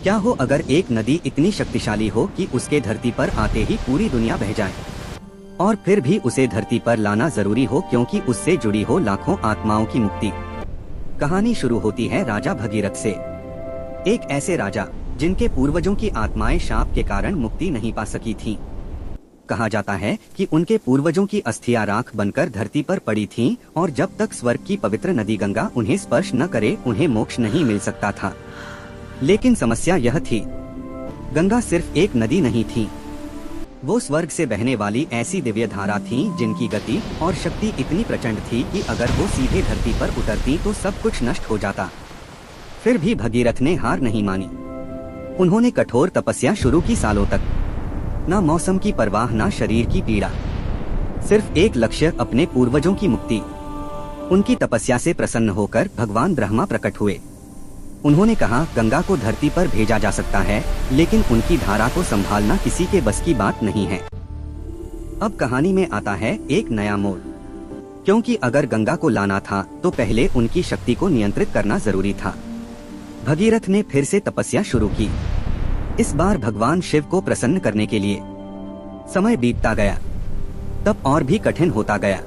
क्या हो अगर एक नदी इतनी शक्तिशाली हो कि उसके धरती पर आते ही पूरी दुनिया बह जाए, और फिर भी उसे धरती पर लाना जरूरी हो क्योंकि उससे जुड़ी हो लाखों आत्माओं की मुक्ति। कहानी शुरू होती है राजा भगीरथ से, एक ऐसे राजा जिनके पूर्वजों की आत्माएं शाप के कारण मुक्ति नहीं पा सकी थीं। कहा जाता है कि उनके पूर्वजों की अस्थियां राख बनकर धरती पर पड़ी थीं और जब तक स्वर्ग की पवित्र नदी गंगा उन्हें स्पर्श न करे उन्हें मोक्ष नहीं मिल सकता था। लेकिन समस्या यह थी, गंगा सिर्फ एक नदी नहीं थी, वो स्वर्ग से बहने वाली ऐसी दिव्य धारा थी जिनकी गति और शक्ति इतनी प्रचंड थी कि अगर वो सीधे धरती पर उतरती तो सब कुछ नष्ट हो जाता। फिर भी भगीरथ ने हार नहीं मानी। उन्होंने कठोर तपस्या शुरू की सालों तक, ना मौसम की परवाह ना शरीर की पीड़ा, सिर्फ एक लक्ष्य, अपने पूर्वजों की मुक्ति। उनकी तपस्या से प्रसन्न होकर भगवान ब्रह्मा प्रकट हुए। उन्होंने कहा, गंगा को धरती पर भेजा जा सकता है लेकिन उनकी धारा को संभालना किसी के बस की बात नहीं है। अब कहानी में आता है एक नया मोड़, क्योंकि अगर गंगा को लाना था तो पहले उनकी शक्ति को नियंत्रित करना जरूरी था। भगीरथ ने फिर से तपस्या शुरू की, इस बार भगवान शिव को प्रसन्न करने के लिए। समय बीतता गया, तप और भी कठिन होता गया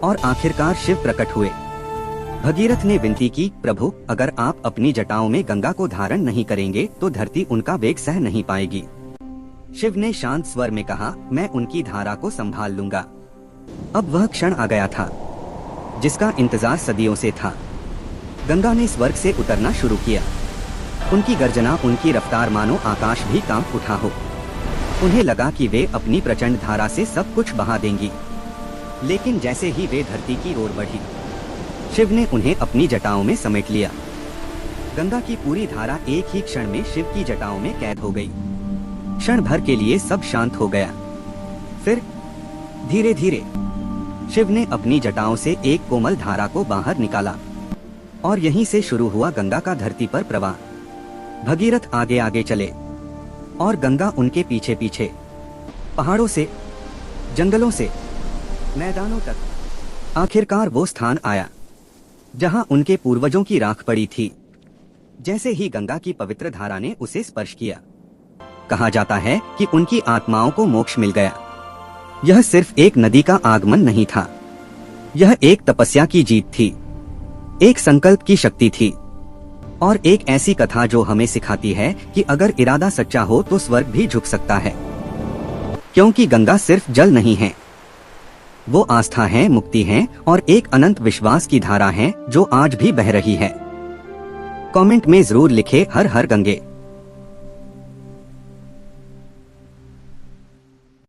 और आखिरकार शिव प्रकट हुए। भगीरथ ने विनती की, प्रभु अगर आप अपनी जटाओं में गंगा को धारण नहीं करेंगे तो धरती उनका वेग सह नहीं पाएगी। शिव ने शांत स्वर में कहा, मैं उनकी धारा को संभाल लूंगा। अब वह क्षण आ गया था जिसका इंतजार सदियों से था। गंगा ने स्वर्ग से उतरना शुरू किया। उनकी गर्जना, उनकी रफ्तार मानो आकाश भी कांप उठा हो। उन्हें लगा कि वे अपनी प्रचंड धारा से सब कुछ बहा देंगी, लेकिन जैसे ही वे धरती की ओर बढ़ी, शिव ने उन्हें अपनी जटाओं में समेट लिया। गंगा की पूरी धारा एक ही क्षण में शिव की जटाओं में कैद हो गई। क्षण भर के लिए सब शांत हो गया। फिर धीरे धीरे शिव ने अपनी जटाओं से एक कोमल धारा को बाहर निकाला और यहीं से शुरू हुआ गंगा का धरती पर प्रवाह। भगीरथ आगे आगे चले और गंगा उनके पीछे पीछे, पहाड़ों से, जंगलों से, मैदानों तक। आखिरकार वो स्थान आया जहां उनके पूर्वजों की राख पड़ी थी। जैसे ही गंगा की पवित्र धारा ने उसे स्पर्श किया, कहा जाता है कि उनकी आत्माओं को मोक्ष मिल गया। यह सिर्फ एक नदी का आगमन नहीं था, यह एक तपस्या की जीत थी, एक संकल्प की शक्ति थी और एक ऐसी कथा जो हमें सिखाती है कि अगर इरादा सच्चा हो तो स्वर्ग भी झुक सकता है। क्योंकि गंगा सिर्फ जल नहीं है, वो आस्था है, मुक्ति है और एक अनंत विश्वास की धारा है जो आज भी बह रही है। कमेंट में जरूर लिखे, हर हर गंगे।